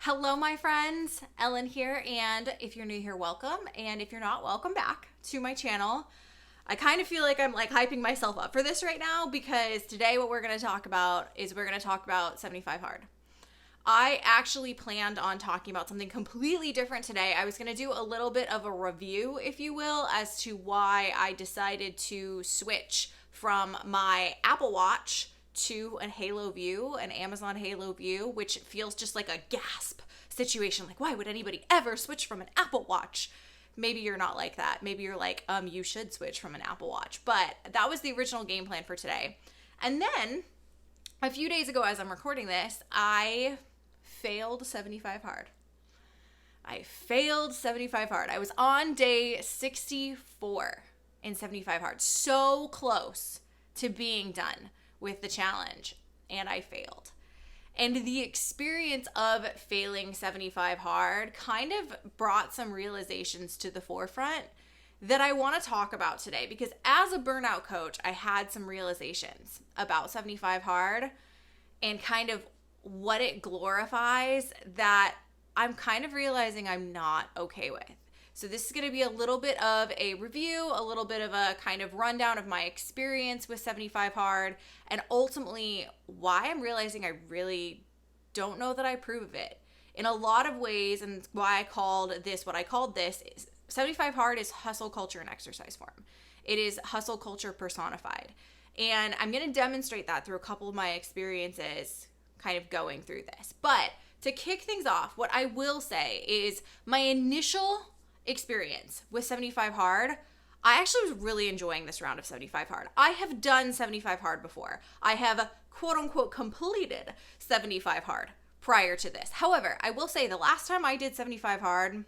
Hello, my friends. Ellen here, and if you're new here, welcome, and if you're not, welcome back to my channel. I kind of feel like I'm hyping myself up for this right now because today what we're going to talk about is we're going to talk about 75 Hard. I actually planned on talking about something completely different today. I was going to do a little bit of a review, if you will, as to why I decided to switch from my Apple Watch to a Halo View, an Amazon Halo View, which feels just like a gasp situation. Like, why would anybody ever switch from an Apple Watch? Maybe you're not like that. Maybe you're like, you should switch from an Apple Watch. But that was the original game plan for today. And then a few days ago, as I'm recording this, I failed 75 Hard. I failed 75 Hard. I was on day 64 in 75 Hard. So close to being done with the challenge, and I failed. And the experience of failing 75 Hard kind of brought some realizations to the forefront that I want to talk about today, because as a burnout coach, I had some realizations about 75 Hard and kind of what it glorifies that I'm kind of realizing I'm not okay with. So this is going to be a little bit of a review, a little bit of a kind of rundown of my experience with 75 Hard, and ultimately why I'm realizing I really don't know that I approve of it. In a lot of ways, and why I called this what I called this, is 75 Hard is hustle culture in exercise form. It is hustle culture personified. And I'm going to demonstrate that through a couple of my experiences kind of going through this. But to kick things off, what I will say is my initial experience with 75 Hard, I actually was really enjoying this round of 75 Hard. I have done 75 Hard before. I have quote unquote completed 75 Hard prior to this. However, I will say the last time I did 75 Hard,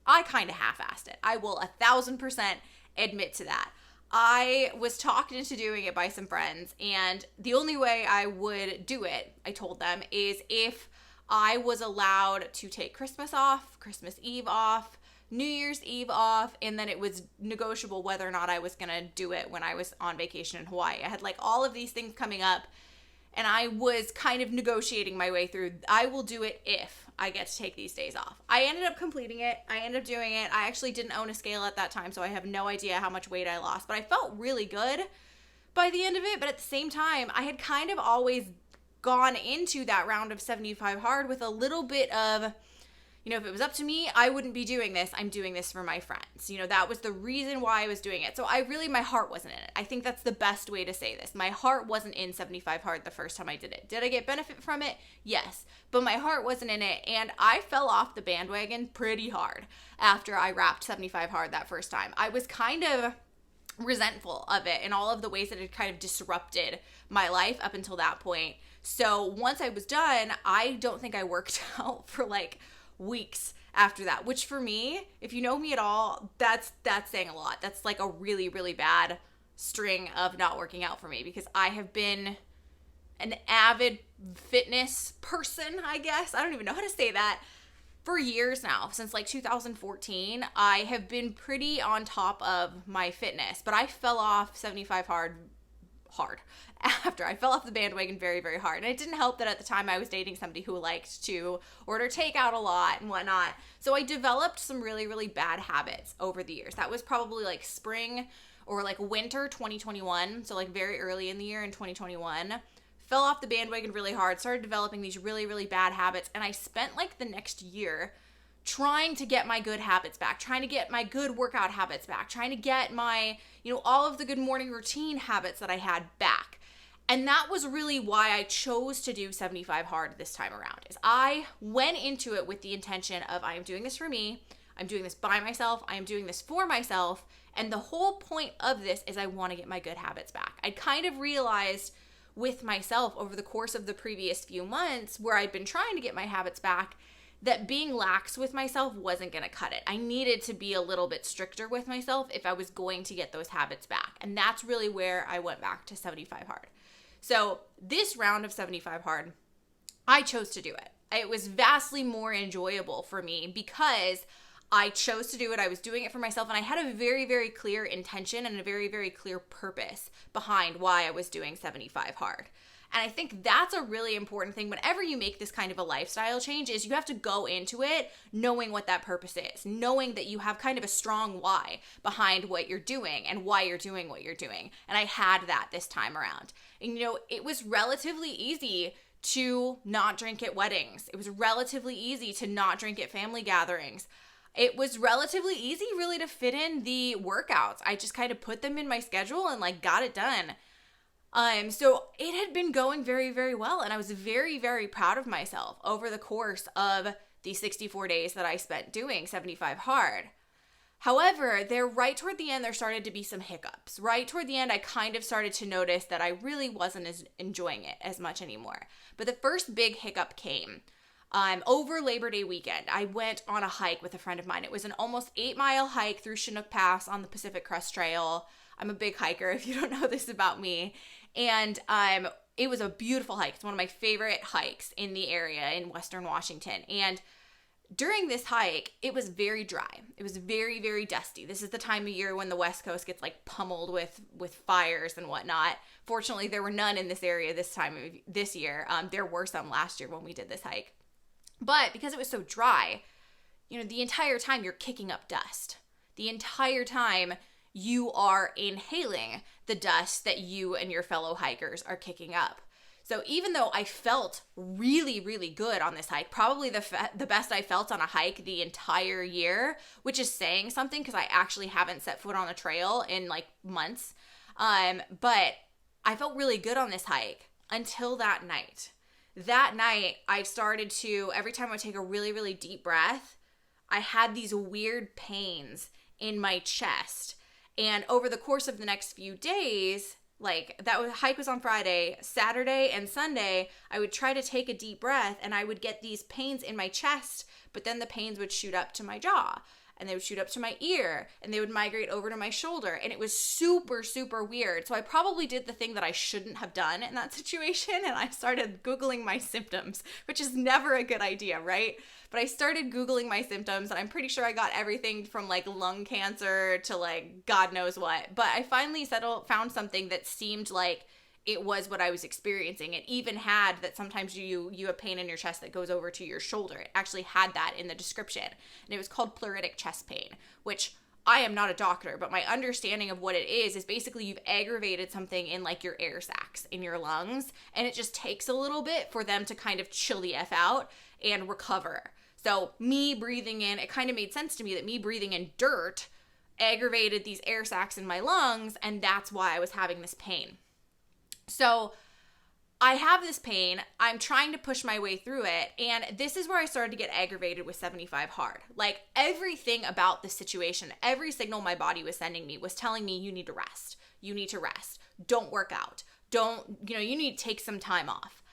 I kind of half-assed it. I will 1,000% admit to that. I was talked into doing it by some friends, and the only way I would do it, I told them, is if I was allowed to take Christmas off, Christmas Eve off, New Year's Eve off, and then it was negotiable whether or not I was going to do it when I was on vacation in Hawaii. I had all of these things coming up, and I was kind of negotiating my way through. I will do it if I get to take these days off. I ended up completing it. I ended up doing it. I actually didn't own a scale at that time, so I have no idea how much weight I lost, but I felt really good by the end of it. But at the same time, I had kind of always gone into that round of 75 Hard with a little bit of, if it was up to me, I wouldn't be doing this. I'm doing this for my friends. That was the reason why I was doing it. So my heart wasn't in it. I think that's the best way to say this. My heart wasn't in 75 Hard the first time I did it. Did I get benefit from it? Yes. But my heart wasn't in it. And I fell off the bandwagon pretty hard after I wrapped 75 Hard that first time. I was kind of resentful of it and all of the ways that it kind of disrupted my life up until that point. So once I was done, I don't think I worked out for weeks after that, which for me, if you know me at all, that's saying a lot. That's a really, really bad string of not working out for me, because I have been an avid fitness person, I guess. I don't even know how to say that. For years now, since 2014, I have been pretty on top of my fitness, but I fell off 75 hard after. I fell off the bandwagon very, very hard. And it didn't help that at the time I was dating somebody who liked to order takeout a lot and whatnot. So I developed some really, really bad habits over the years. That was probably spring or winter 2021. So very early in the year in 2021. Fell off the bandwagon really hard, started developing these really, really bad habits. And I spent the next year trying to get my good habits back, trying to get my good workout habits back, trying to get my, all of the good morning routine habits that I had back. And that was really why I chose to do 75 Hard this time around, is I went into it with the intention of, I am doing this for me, I'm doing this by myself, I am doing this for myself, and the whole point of this is I want to get my good habits back. I kind of realized with myself over the course of the previous few months where I'd been trying to get my habits back, that being lax with myself wasn't going to cut it. I needed to be a little bit stricter with myself if I was going to get those habits back. And that's really where I went back to 75 Hard. So this round of 75 Hard, I chose to do it. It was vastly more enjoyable for me because I chose to do it. I was doing it for myself, and I had a very, very clear intention and a very, very clear purpose behind why I was doing 75 Hard. And I think that's a really important thing whenever you make this kind of a lifestyle change, is you have to go into it knowing what that purpose is, knowing that you have kind of a strong why behind what you're doing and why you're doing what you're doing. And I had that this time around. And it was relatively easy to not drink at weddings. It was relatively easy to not drink at family gatherings. It was relatively easy really to fit in the workouts. I just kind of put them in my schedule and got it done. So it had been going very, very well, and I was very, very proud of myself over the course of the 64 days that I spent doing 75 Hard. However, right toward the end, there started to be some hiccups. Right toward the end, I kind of started to notice that I really wasn't enjoying it as much anymore. But the first big hiccup came over Labor Day weekend. I went on a hike with a friend of mine. It was an almost 8-mile hike through Chinook Pass on the Pacific Crest Trail. I'm a big hiker, if you don't know this about me. And it was a beautiful hike. It's one of my favorite hikes in the area in Western Washington. And during this hike, it was very dry. It was very, very dusty. This is the time of year when the West Coast gets pummeled with fires and whatnot. Fortunately, there were none in this area this year. There were some last year when we did this hike. But because it was so dry, the entire time you're kicking up dust. The entire time you are inhaling the dust that you and your fellow hikers are kicking up. So even though I felt really, really good on this hike, probably the best I felt on a hike the entire year, which is saying something because I actually haven't set foot on a trail in months. But I felt really good on this hike until that night. That night, I started to, every time I would take a really, really deep breath, I had these weird pains in my chest. And over the course of the next few days, hike was on Friday, Saturday and Sunday, I would try to take a deep breath and I would get these pains in my chest, but then the pains would shoot up to my jaw and they would shoot up to my ear and they would migrate over to my shoulder. And it was super, super weird. So I probably did the thing that I shouldn't have done in that situation. And I started Googling my symptoms, which is never a good idea, right? But I started Googling my symptoms and I'm pretty sure I got everything from lung cancer to God knows what. But I finally found something that seemed like it was what I was experiencing. It even had that sometimes you have pain in your chest that goes over to your shoulder. It actually had that in the description. And it was called pleuritic chest pain, which I am not a doctor, but my understanding of what it is basically you've aggravated something in your air sacs in your lungs. And it just takes a little bit for them to kind of chill the F out and recover. So me breathing in, it kind of made sense to me that me breathing in dirt aggravated these air sacs in my lungs. And that's why I was having this pain. So I have this pain, I'm trying to push my way through it, and this is where I started to get aggravated with 75 Hard. Everything about the situation, every signal my body was sending me was telling me you need to rest. You need to rest. Don't work out. You need to take some time off.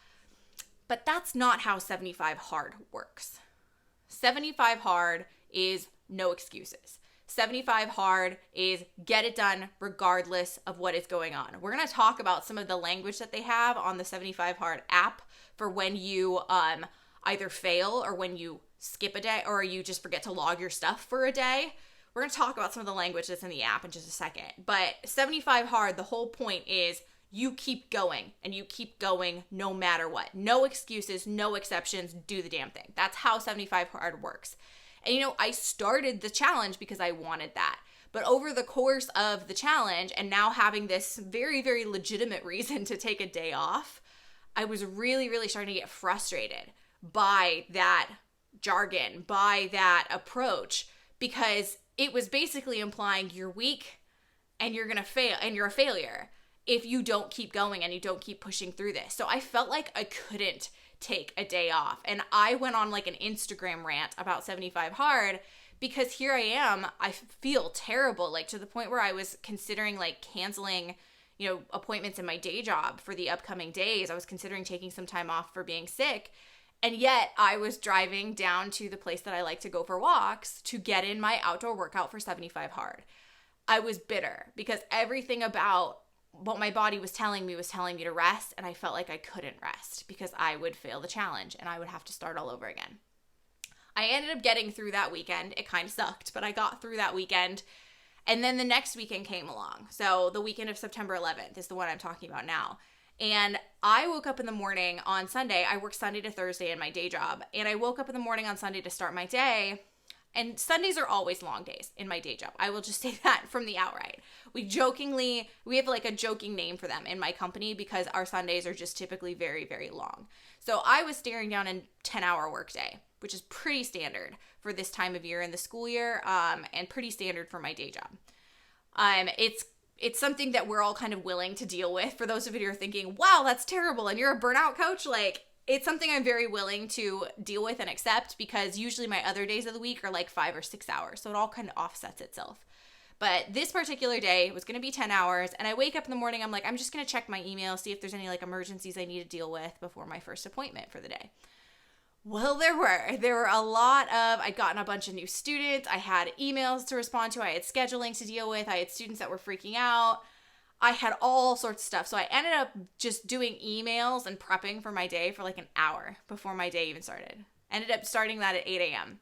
But that's not how 75 Hard works. 75 Hard is no excuses. 75 Hard is get it done regardless of what is going on. We're going to talk about some of the language that they have on the 75 Hard app for when you either fail or when you skip a day or you just forget to log your stuff for a day. We're going to talk about some of the language that's in the app in just a second. But 75 Hard, the whole point is you keep going and you keep going no matter what. No excuses, no exceptions, do the damn thing. That's how 75 Hard works. And I started the challenge because I wanted that. But over the course of the challenge and now having this very, very legitimate reason to take a day off, I was really, really starting to get frustrated by that jargon, by that approach, because it was basically implying you're weak and you're going to fail and you're a failure if you don't keep going and you don't keep pushing through this. So I felt like I couldn't take a day off. And I went on an Instagram rant about 75 Hard because here I am, I feel terrible, to the point where I was considering canceling, appointments in my day job for the upcoming days. I was considering taking some time off for being sick. And yet I was driving down to the place that I like to go for walks to get in my outdoor workout for 75 Hard. I was bitter because everything about what my body was telling me to rest, and I felt like I couldn't rest because I would fail the challenge and I would have to start all over again. I ended up getting through that weekend. It kind of sucked, but I got through that weekend. And then the next weekend came along. So the weekend of September 11th is the one I'm talking about now. And I woke up in the morning on Sunday. I work Sunday to Thursday in my day job. And I woke up in the morning on Sunday to start my day. And Sundays are always long days in my day job. I will just say that from the outright. We have like a joking name for them in my company because our Sundays are just typically very, very long. So I was staring down a 10-hour workday, which is pretty standard for this time of year in the school year, and pretty standard for my day job. It's something that we're all kind of willing to deal with. For those of you who are thinking, wow, that's terrible, and you're a burnout coach, like, it's something I'm very willing to deal with and accept because usually my other days of the week are like 5 or 6 hours. So it all kind of offsets itself. But this particular day was going to be 10 hours. And I wake up in the morning, I'm like, I'm just going to check my email, see if there's any like emergencies I need to deal with before my first appointment for the day. Well, there were a lot of, I'd gotten a bunch of new students. I had emails to respond to. I had scheduling to deal with. I had students that were freaking out. I had all sorts of stuff. So I ended up just doing emails and prepping for my day for like an hour before my day even started. Ended up starting that at 8 a.m.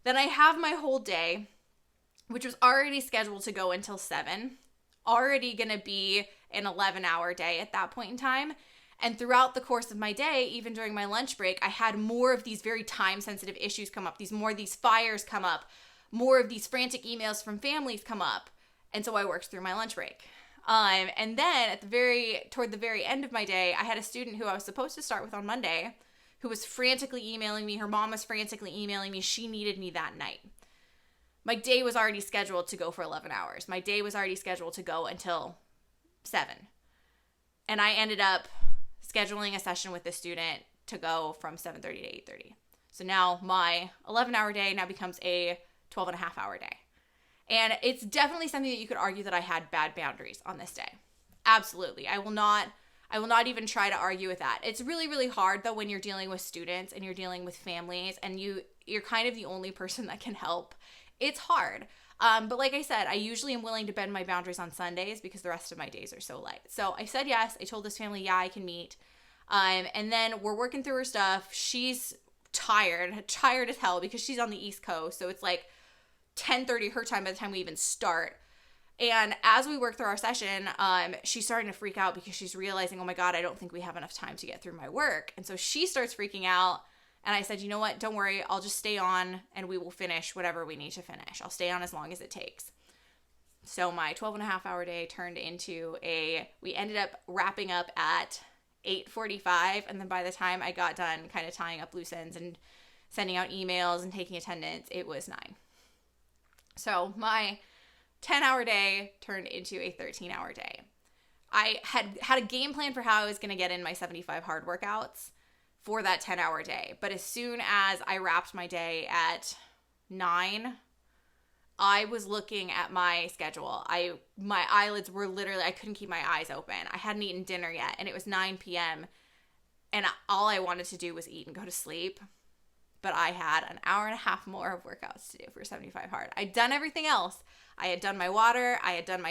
Then I have my whole day, which was already scheduled to go until 7, already going to be an 11-hour day at that point in time. And throughout the course of my day, even during my lunch break, I had more of these very time-sensitive issues come up, these fires come up, more of these frantic emails from families come up. And so I worked through my lunch break. And then toward the very end of my day, I had a student who I was supposed to start with on Monday who was frantically emailing me. Her mom was frantically emailing me. She needed me that night. My day was already scheduled to go for 11 hours. My day was already scheduled to go until 7. And I ended up scheduling a session with the student to go from 7:30 to 8:30. So now my 11-hour day now becomes a 12-and-a-half-hour day. And it's definitely something that you could argue that I had bad boundaries on this day. Absolutely. I will not even try to argue with that. It's really, really hard though when you're dealing with students and you're dealing with families and you're kind of the only person that can help. It's hard. But like I said, I usually am willing to bend my boundaries on Sundays because the rest of my days are so light. So I said yes. I told this family, yeah, I can meet. And then we're working through her stuff. She's tired as hell because she's on the East Coast. So it's like 10:30 her time by the time we even start. And as we work through our session, she's starting to freak out because she's realizing, oh my God, I don't think we have enough time to get through my work. And so she starts freaking out. And I said, you know what? Don't worry. I'll just stay on and we will finish whatever we need to finish. I'll stay on as long as it takes. So my 12-and-a-half-hour day turned into we ended up wrapping up at 8:45. And then by the time I got done kind of tying up loose ends and sending out emails and taking attendance, it was 9. So my 10-hour day turned into a 13-hour day. I had a game plan for how I was going to get in my 75 hard workouts for that 10-hour day. But as soon as I wrapped my day at 9, I was looking at my schedule. My eyelids were literally, I couldn't keep my eyes open. I hadn't eaten dinner yet, and it was 9 p.m. And all I wanted to do was eat and go to sleep. But I had an hour and a half more of workouts to do for 75 hard. I'd done everything else. I had done my water. I had done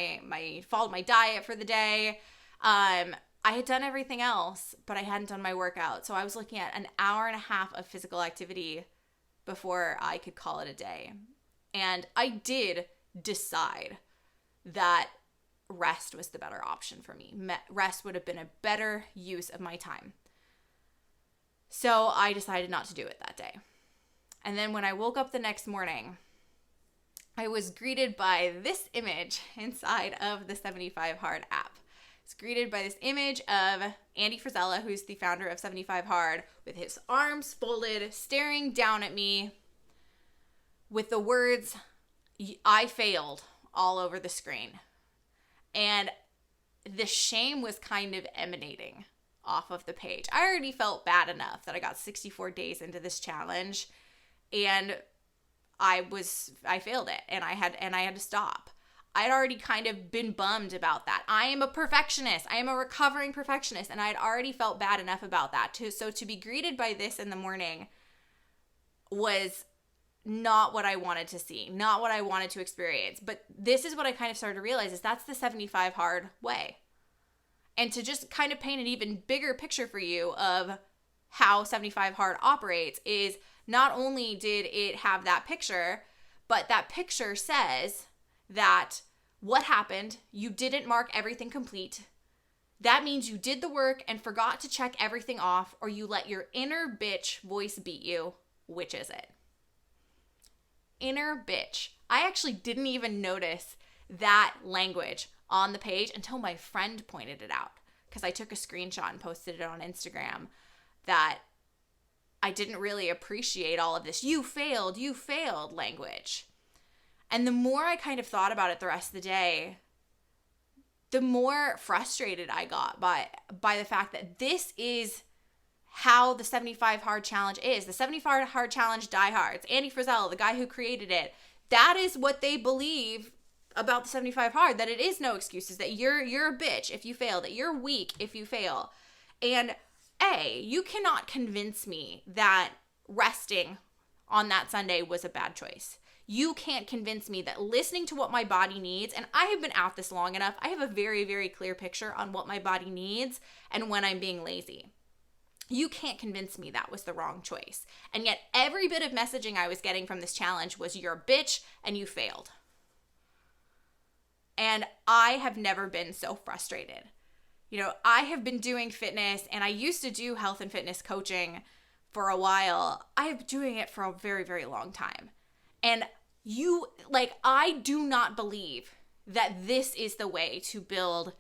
followed my diet for the day. I had done everything else, but I hadn't done my workout. So I was looking at an hour and a half of physical activity before I could call it a day. And I did decide that rest was the better option for me. Rest would have been a better use of my time. So I decided not to do it that day. And then when I woke up the next morning, I was greeted by this image inside of the 75 Hard app. It's greeted by this image of Andy Frisella, who's the founder of 75 Hard, with his arms folded, staring down at me with the words, "I failed," all over the screen. And the shame was kind of emanating off of the page. I already felt bad enough that I got 64 days into this challenge and I failed it and I had to stop. I'd already kind of been bummed about that. I am a perfectionist. I am a recovering perfectionist, and I had already felt bad enough about that too. So to be greeted by this in the morning was not what I wanted to see, not what I wanted to experience. But this is what I kind of started to realize is that's the 75 Hard way. And to just kind of paint an even bigger picture for you of how 75 Hard operates is not only did it have that picture, but that picture says that what happened, you didn't mark everything complete. That means you did the work and forgot to check everything off, or you let your inner bitch voice beat you. Which is it? Inner bitch. I actually didn't even notice that language on the page until my friend pointed it out, because I took a screenshot and posted it on Instagram that I didn't really appreciate all of this you failed language. And the more I kind of thought about it the rest of the day, the more frustrated I got by the fact that this is how the 75 Hard Challenge is. The 75 Hard Challenge diehards, Andy Frisella, the guy who created it, that is what they believe about the 75 Hard, that it is no excuses, that you're a bitch if you fail, that you're weak if you fail. And you cannot convince me that resting on that Sunday was a bad choice. You can't convince me that listening to what my body needs, and I have been at this long enough, I have a very, very clear picture on what my body needs and when I'm being lazy. You can't convince me that was the wrong choice. And yet every bit of messaging I was getting from this challenge was you're a bitch and you failed. And I have never been so frustrated. You know, I have been doing fitness, and I used to do health and fitness coaching for a while. I have been doing it for a very, very long time. And I do not believe that this is the way to build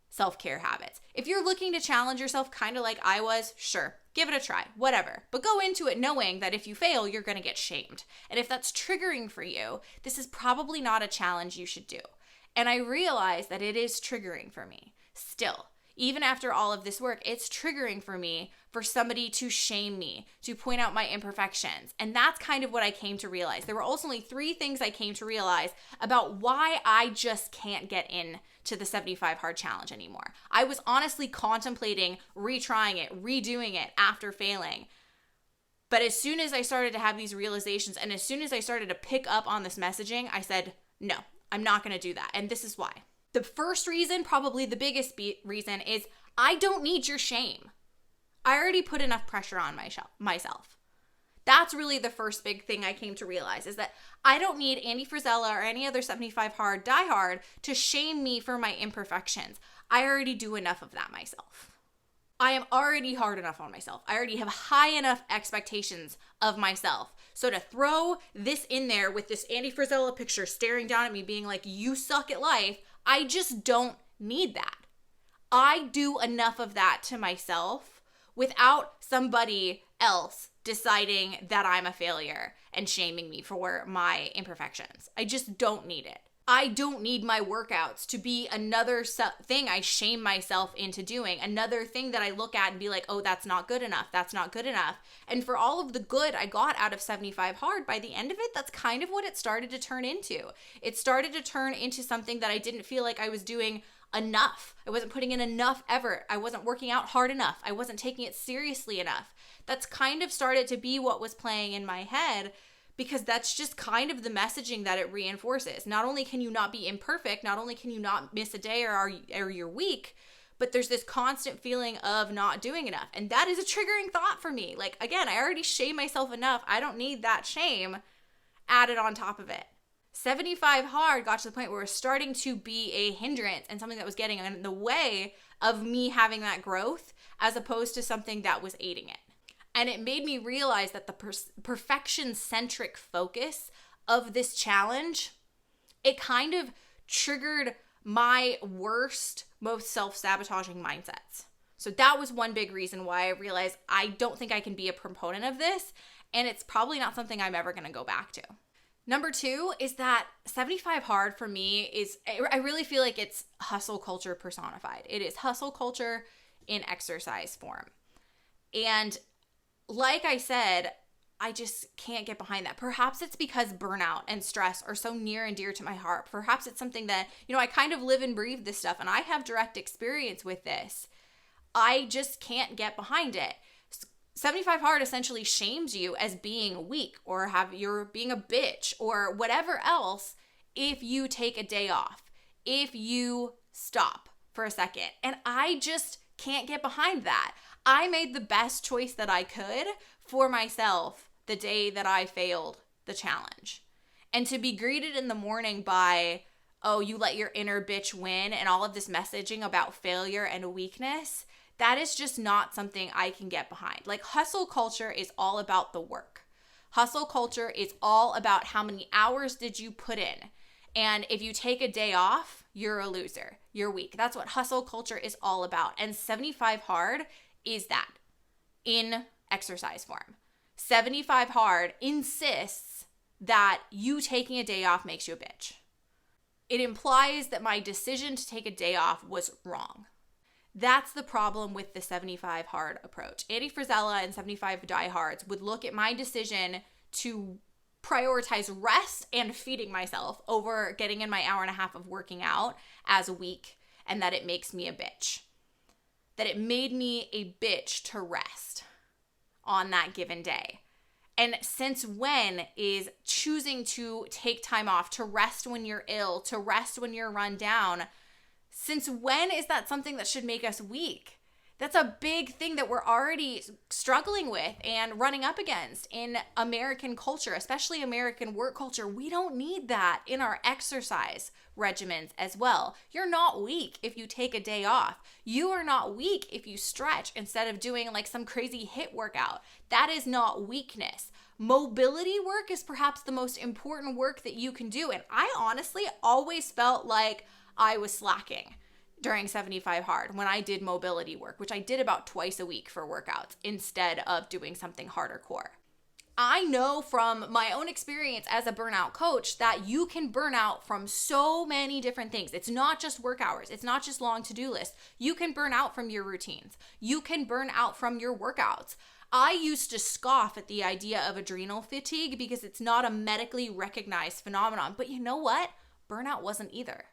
self-care habits. If you're looking to challenge yourself kind of like I was, sure, give it a try, whatever. But go into it knowing that if you fail, you're going to get shamed. And if that's triggering for you, this is probably not a challenge you should do. And I realize that it is triggering for me still. Even after all of this work, it's triggering for me for somebody to shame me, to point out my imperfections. And that's kind of what I came to realize. There were also only 3 things I came to realize about why I just can't get in to the 75 Hard Challenge anymore. I was honestly contemplating retrying it, redoing it after failing. But as soon as I started to have these realizations, and as soon as I started to pick up on this messaging, I said, no, I'm not going to do that. And this is why. The first reason, probably the biggest reason, is I don't need your shame. I already put enough pressure on myself. That's really the first big thing I came to realize, is that I don't need Andy Frisella or any other 75 Hard diehard to shame me for my imperfections. I already do enough of that myself. I am already hard enough on myself. I already have high enough expectations of myself. So to throw this in there with this Andy Frisella picture staring down at me being like, you suck at life, I just don't need that. I do enough of that to myself without somebody else deciding that I'm a failure and shaming me for my imperfections. I just don't need it. I don't need my workouts to be another thing I shame myself into doing, another thing that I look at and be like, oh, that's not good enough. That's not good enough. And for all of the good I got out of 75 Hard, by the end of it, that's kind of what it started to turn into. It started to turn into something that I didn't feel like I was doing enough. I wasn't putting in enough effort. I wasn't working out hard enough. I wasn't taking it seriously enough. That's kind of started to be what was playing in my head, because that's just kind of the messaging that it reinforces. Not only can you not be imperfect, not only can you not miss a day or you're weak, but there's this constant feeling of not doing enough. And that is a triggering thought for me. Like, again, I already shame myself enough. I don't need that shame added on top of it. 75 Hard got to the point where it was starting to be a hindrance and something that was getting in the way of me having that growth, as opposed to something that was aiding it. And it made me realize that the perfection-centric focus of this challenge, it kind of triggered my worst, most self-sabotaging mindsets. So that was one big reason why I realized I don't think I can be a proponent of this, and it's probably not something I'm ever going to go back to. Number 2 is that 75 Hard for me is, I really feel like it's hustle culture personified. It is hustle culture in exercise form. And like I said, I just can't get behind that. Perhaps it's because burnout and stress are so near and dear to my heart. Perhaps it's something that, I kind of live and breathe this stuff, and I have direct experience with this. I just can't get behind it. 75 Hard essentially shames you as being weak, or you're being a bitch, or whatever else, if you take a day off, if you stop for a second. And I just can't get behind that. I made the best choice that I could for myself the day that I failed the challenge. And to be greeted in the morning by oh, you let your inner bitch win, and all of this messaging about failure and weakness, that is just not something I can get behind. Like, hustle culture is all about the work. Hustle culture is all about how many hours did you put in. And if you take a day off, you're a loser. You're weak. That's what hustle culture is all about. And 75 Hard is that in exercise form. 75 Hard insists that you taking a day off makes you a bitch. It implies that my decision to take a day off was wrong. That's the problem with the 75 Hard approach. Andy Frisella and 75 Diehards would look at my decision to prioritize rest and feeding myself over getting in my hour and a half of working out as weak, and that it makes me a bitch. That it made me a bitch to rest on that given day. And since when is choosing to take time off, to rest when you're ill, to rest when you're run down, since when is that something that should make us weak? That's a big thing that we're already struggling with and running up against in American culture, especially American work culture. We don't need that in our exercise regimens as well. You're not weak if you take a day off. You are not weak if you stretch instead of doing like some crazy HIIT workout. That is not weakness. Mobility work is perhaps the most important work that you can do. And I honestly always felt like I was slacking during 75 Hard when I did mobility work, which I did about twice a week for workouts instead of doing something harder core. I know from my own experience as a burnout coach that you can burn out from so many different things. It's not just work hours. It's not just long to-do lists. You can burn out from your routines. You can burn out from your workouts. I used to scoff at the idea of adrenal fatigue because it's not a medically recognized phenomenon. But you know what? Burnout wasn't either.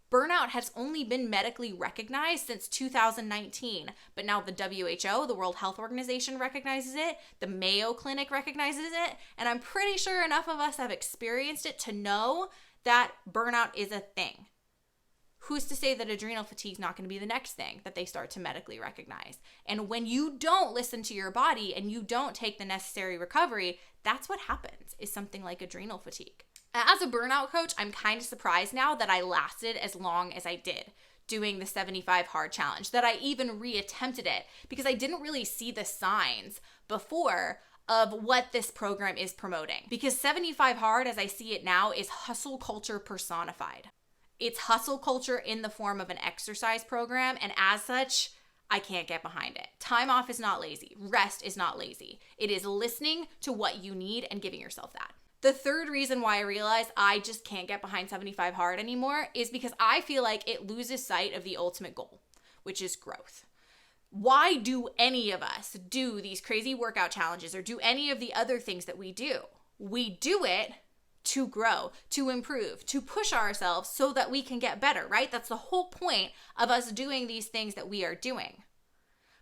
Burnout has only been medically recognized since 2019, but now the WHO, the World Health Organization, recognizes it, the Mayo Clinic recognizes it, and I'm pretty sure enough of us have experienced it to know that burnout is a thing. Who's to say that adrenal fatigue is not going to be the next thing that they start to medically recognize? And when you don't listen to your body and you don't take the necessary recovery, that's what happens, is something like adrenal fatigue. As a burnout coach, I'm kind of surprised now that I lasted as long as I did doing the 75 Hard challenge, that I even reattempted it, because I didn't really see the signs before of what this program is promoting. Because 75 Hard, as I see it now, is hustle culture personified. It's hustle culture in the form of an exercise program, and as such, I can't get behind it. Time off is not lazy. Rest is not lazy. It is listening to what you need and giving yourself that. The third reason why I realized I just can't get behind 75 Hard anymore is because I feel like it loses sight of the ultimate goal, which is growth. Why do any of us do these crazy workout challenges or do any of the other things that we do? We do it to grow, to improve, to push ourselves so that we can get better, right? That's the whole point of us doing these things that we are doing.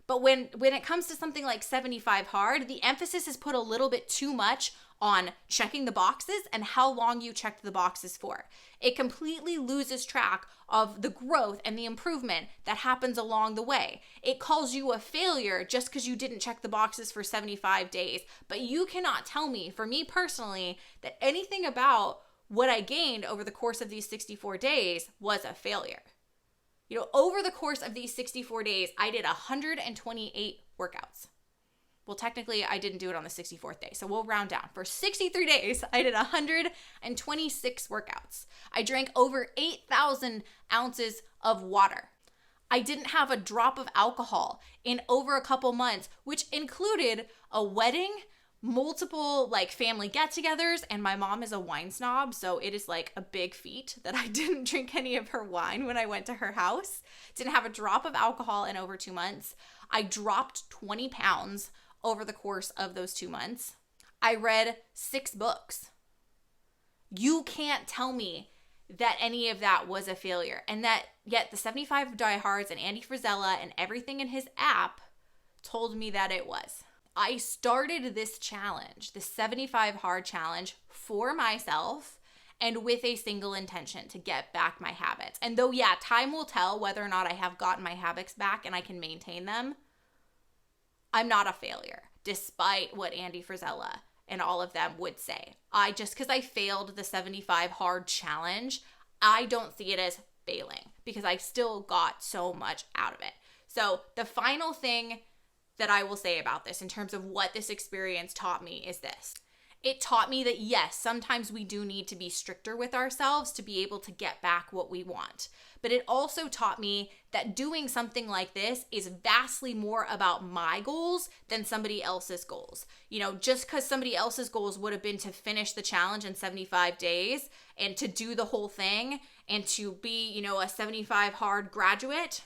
But when it comes to something like 75 Hard, the emphasis is put a little bit too much on checking the boxes and how long you checked the boxes for. It completely loses track of the growth and the improvement that happens along the way. It calls you a failure just because you didn't check the boxes for 75 days. But you cannot tell me, for me personally, that anything about what I gained over the course of these 64 days was a failure. You know, over the course of these 64 days, I did 128 workouts. Well, technically, I didn't do it on the 64th day, so we'll round down. For 63 days, I did 126 workouts. I drank over 8,000 ounces of water. I didn't have a drop of alcohol in over a couple months, which included a wedding, multiple family get-togethers, and my mom is a wine snob, so it is a big feat that I didn't drink any of her wine when I went to her house. Didn't have a drop of alcohol in over 2 months. I dropped 20 pounds over the course of those 2 months. I read 6 books. You can't tell me that any of that was a failure, and that yet the 75 Diehards and Andy Frisella and everything in his app told me that it was. I started this challenge, the 75 Hard challenge, for myself and with a single intention: to get back my habits. And though, time will tell whether or not I have gotten my habits back and I can maintain them, I'm not a failure, despite what Andy Frisella and all of them would say. Just because I failed the 75 Hard challenge, I don't see it as failing because I still got so much out of it. So the final thing that I will say about this in terms of what this experience taught me is this. It taught me that yes, sometimes we do need to be stricter with ourselves to be able to get back what we want. But it also taught me that doing something like this is vastly more about my goals than somebody else's goals. You know, just because somebody else's goals would have been to finish the challenge in 75 days and to do the whole thing and to be, you know, a 75 hard graduate,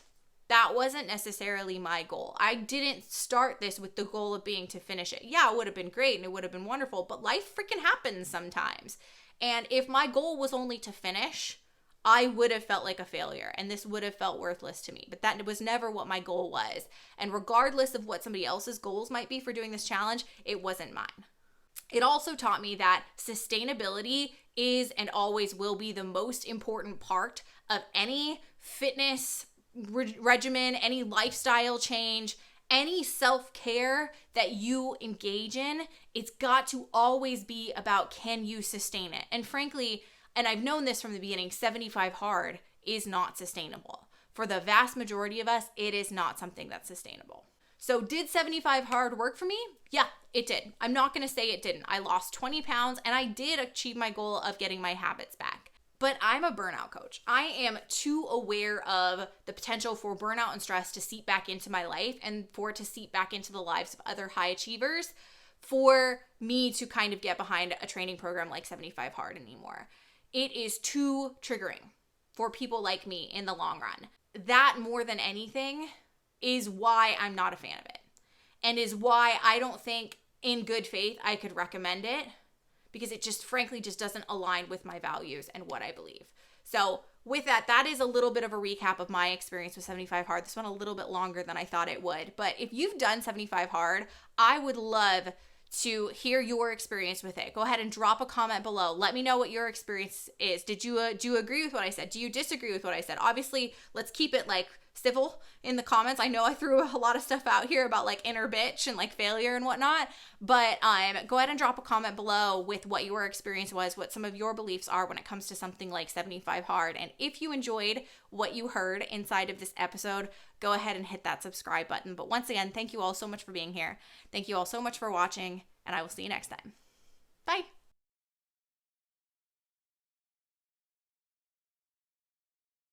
that wasn't necessarily my goal. I didn't start this with the goal of being to finish it. Yeah, it would have been great and it would have been wonderful, but life freaking happens sometimes. And if my goal was only to finish, I would have felt like a failure and this would have felt worthless to me. But that was never what my goal was. And regardless of what somebody else's goals might be for doing this challenge, it wasn't mine. It also taught me that sustainability is and always will be the most important part of any fitness regimen, any lifestyle change, any self-care that you engage in. It's got to always be about, can you sustain it? And frankly, and I've known this from the beginning, 75 hard is not sustainable. For the vast majority of us, it is not something that's sustainable. So did 75 hard work for me? Yeah, it did. I'm not going to say it didn't. I lost 20 pounds and I did achieve my goal of getting my habits back. But I'm a burnout coach. I am too aware of the potential for burnout and stress to seep back into my life and for it to seep back into the lives of other high achievers for me to kind of get behind a training program like 75 hard anymore. It is too triggering for people like me in the long run. That more than anything is why I'm not a fan of it and is why I don't think in good faith I could recommend it, because it just frankly just doesn't align with my values and what I believe. So with that, that is a little bit of a recap of my experience with 75 hard. This went a little bit longer than I thought it would, but if you've done 75 hard, I would love to hear your experience with it. Go ahead and drop a comment below. Let me know what your experience is. Do you agree with what I said? Do you disagree with what I said? Obviously, let's keep it like civil in the comments. I know I threw a lot of stuff out here about like inner bitch and like failure and whatnot, but go ahead and drop a comment below with what your experience was, what some of your beliefs are when it comes to something like 75 hard. And if you enjoyed what you heard inside of this episode, go ahead and hit that subscribe button. But once again, thank you all so much for being here. Thank you all so much for watching, and I will see you next time. Bye.